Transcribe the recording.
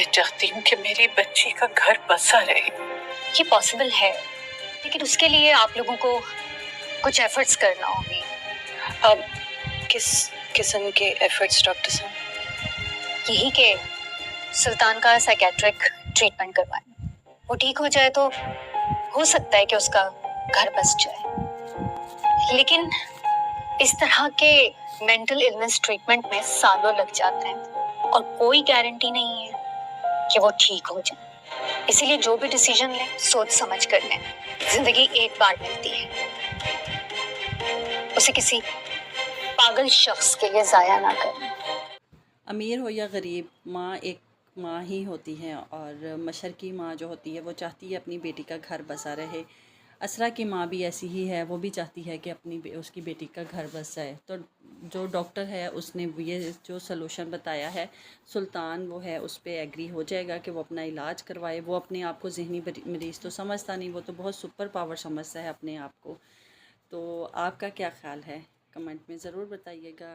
मैं चाहती हूँ कि मेरी बच्ची का घर बसा रहे। ये पॉसिबल है, लेकिन उसके लिए आप लोगों को कुछ एफर्ट्स करना होगी। अब किस किस्म के एफर्ट्स डॉक्टर साहब? यही कि सुल्तान का साइकेट्रिक ट्रीटमेंट करवाएं। वो ठीक हो जाए तो हो सकता है कि उसका घर बस जाए, लेकिन इस तरह के मेंटल इलनेस ट्रीटमेंट में सालों लग जाते हैं और कोई गारंटी नहीं है कि वो ठीक हो जाए। इसीलिए जो भी डिसीजन लें सोच समझ कर लें। जिंदगी एक बार मिलती है, उसे किसी पागल शख्स के लिए जाया ना करें। अमीर हो या गरीब, माँ एक माँ ही होती है और मशरकी माँ जो होती है वो चाहती है अपनी बेटी का घर बसा रहे। असरा की माँ भी ऐसी ही है, वो भी चाहती है कि उसकी बेटी का घर बस जाए। तो जो डॉक्टर है उसने ये जो सलूशन बताया है, सुल्तान वो है उस पर एग्री हो जाएगा कि वो अपना इलाज करवाए। वो अपने आप को ज़हनी मरीज़ तो समझता नहीं, वो तो बहुत सुपर पावर समझता है अपने आप को। तो आपका क्या ख्याल है, कमेंट में ज़रूर बताइएगा।